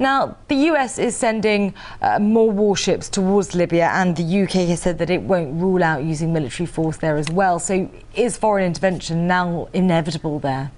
Now, the US is sending more warships towards Libya, and the UK has said that it won't rule out using military force there as well. So is foreign intervention now inevitable there?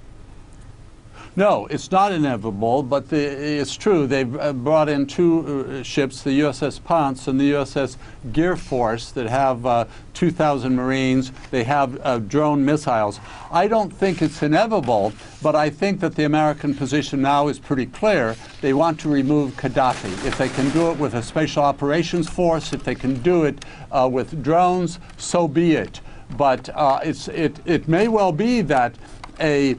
No, it's not inevitable, but it's true. They've brought in two ships, the USS Ponce and the USS Gear Force, that have 2,000 Marines. They have drone missiles. I don't think it's inevitable, but I think that the American position now is pretty clear. They want to remove Gaddafi. If they can do it with a special operations force, if they can do it with drones, so be it. But it may well be that a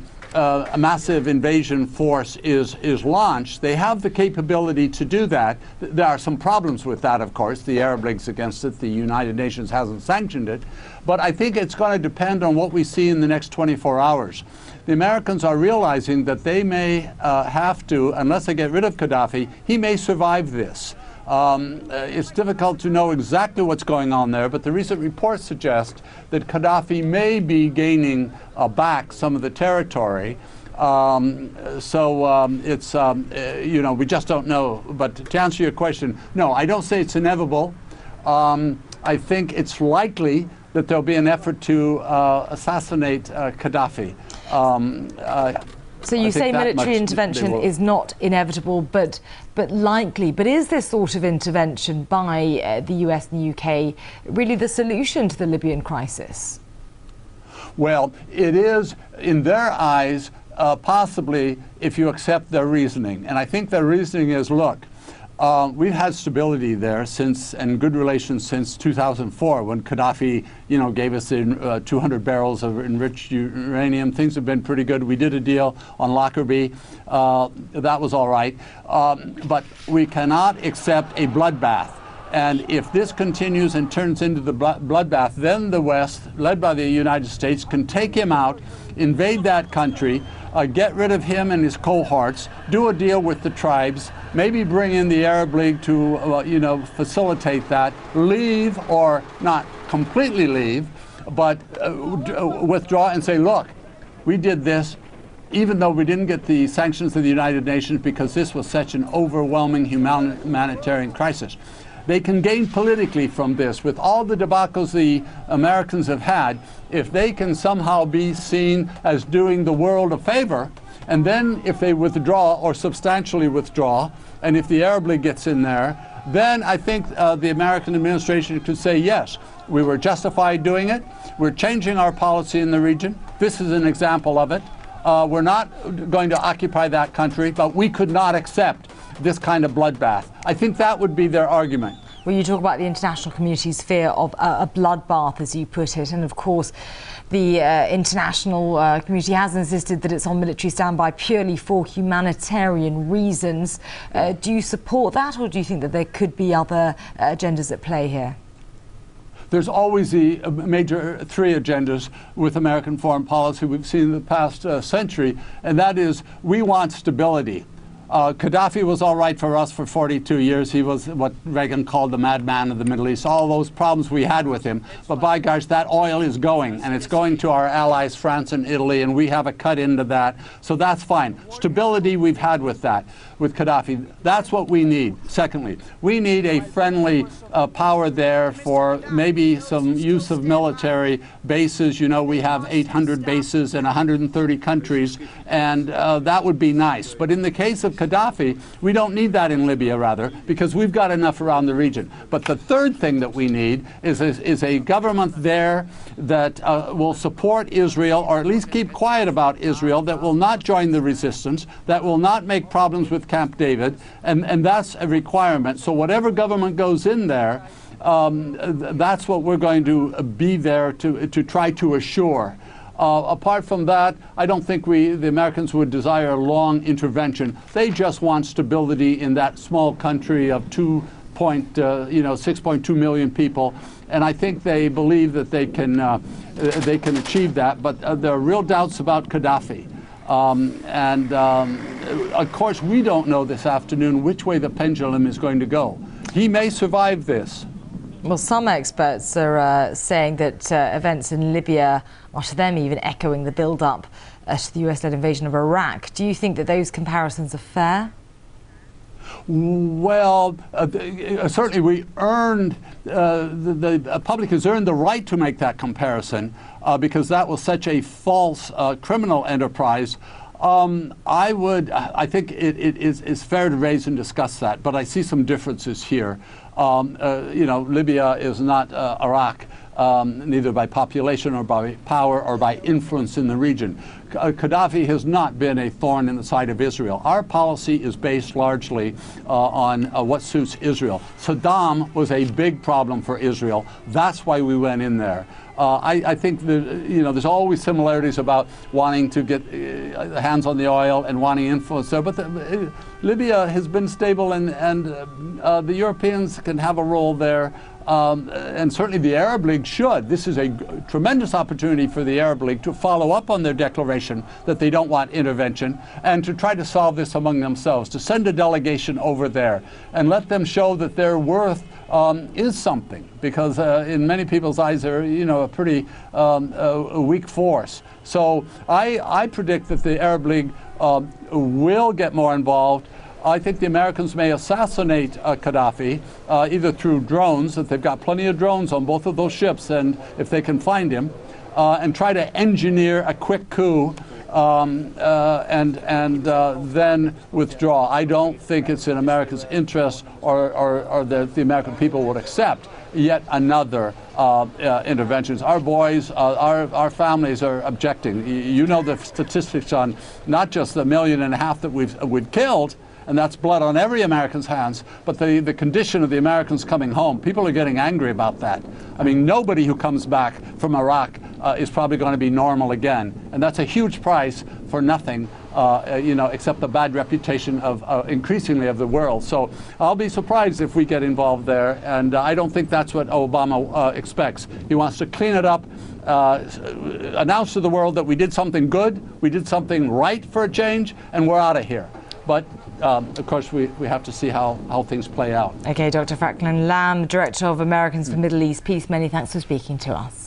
massive invasion force is launched. They have the capability to do that. There are some problems with that, of course. The Arab League's against it. The United Nations hasn't sanctioned it. But I think it's going to depend on what we see in the next 24 hours. The Americans are realizing that they may have to, unless they get rid of Gaddafi, he may survive this. It's difficult to know exactly what's going on there, but the recent reports suggest that Gaddafi may be gaining back some of the territory. It's, you know, we just don't know. But to answer your question, no, I don't say it's inevitable. I think it's likely that there'll be an effort to assassinate Gaddafi. So you say military intervention is not inevitable, but likely. But is this sort of intervention by the US and the UK really the solution to the Libyan crisis? Well, it is, in their eyes, possibly, if you accept their reasoning. And I think their reasoning is, look, we've had stability there since, and good relations since 2004, when Gaddafi, you know, gave us 200 barrels of enriched uranium. Things have been pretty good. We did a deal on Lockerbie. That was all right. But we cannot accept a bloodbath. And if this continues and turns into the bloodbath, then the West, led by the United States, can take him out, invade that country, get rid of him and his cohorts, do a deal with the tribes, maybe bring in the Arab League to, you know, facilitate that, leave, or not completely leave, but withdraw and say, look, we did this, even though we didn't get the sanctions of the United Nations because this was such an overwhelming humanitarian crisis. They can gain politically from this. With all the debacles the Americans have had, if they can somehow be seen as doing the world a favor, and then if they withdraw or substantially withdraw, and if the Arab League gets in there, then I think the American administration could say, yes, we were justified doing it. We're changing our policy in the region. This is an example of it. We're not going to occupy that country, but we could not accept this kind of bloodbath. I think that would be their argument. Well, you talk about the international community's fear of a bloodbath, as you put it, and of course the international community has insisted that it's on military standby purely for humanitarian reasons. Do you support that, or do you think that there could be other agendas at play here? There's always the major three agendas with American foreign policy we've seen in the past century, and that is, we want stability. Gaddafi was all right for us for 42 years. He was what Reagan called the madman of the Middle East. All those problems we had with him. But by gosh, that oil is going, and it's going to our allies, France and Italy, and we have a cut into that. So that's fine. Stability we've had with that, with Gaddafi. That's what we need. Secondly, we need a friendly power there for maybe some use of military bases. You know, we have 800 bases in 130 countries, and that would be nice. But in the case of Gaddafi, we don't need that in Libya, rather, because we've got enough around the region. But the third thing that we need is a government there that will support Israel, or at least keep quiet about Israel, that will not join the resistance, that will not make problems with Camp David, and that's a requirement. So whatever government goes in there, that's what we're going to be there to try to assure. Apart from that, I don't think the Americans would desire a long intervention. They just want stability in that small country of 6.2 million people, and I think they believe that they can achieve that. But there are real doubts about Gaddafi, of course, we don't know this afternoon which way the pendulum is going to go. He may survive this. Well, some experts are saying that events in Libya are, to them, even echoing the build-up to the US-led invasion of Iraq. Do you think that those comparisons are fair? Well, certainly we earned, the public has earned the right to make that comparison because that was such a false criminal enterprise. I think it is fair to raise and discuss that, but I see some differences here. You know, Libya is not Iraq, neither by population or by power or by influence in the region. Gaddafi has not been a thorn in the side of Israel. Our policy is based largely on what suits Israel. Saddam was a big problem for Israel. That's why we went in there. I think that, you know, there's always similarities about wanting to get hands on the oil and wanting influence there, but Libya has been stable, and the Europeans can have a role there. And certainly the Arab League should. This is a tremendous opportunity for the Arab League to follow up on their declaration that they don't want intervention and to try to solve this among themselves, to send a delegation over there and let them show that their worth is something, because in many people's eyes they're, you know, a pretty a weak force. So I predict that the Arab League will get more involved. I think the Americans may assassinate Gaddafi, either through drones, that they've got plenty of drones on both of those ships, and if they can find him, and try to engineer a quick coup and then withdraw. I don't think it's in America's interest, or that the American people would accept yet another interventions. Our boys, our families are objecting. You know the statistics on not just the 1.5 million that we've killed, and that's blood on every American's hands, but the condition of the Americans coming home. People are getting angry about that. I mean, nobody who comes back from Iraq is probably going to be normal again, and that's a huge price for nothing, you know, except the bad reputation of increasingly of the world. So I'll be surprised if we get involved there, and I don't think that's what Obama expects. He wants to clean it up, announce to the world that we did something good, we did something right for a change, and we're out of here. But of course, we have to see how things play out. Okay, Dr. Franklin Lamb, Director of Americans for Middle East Peace, many thanks for speaking to us.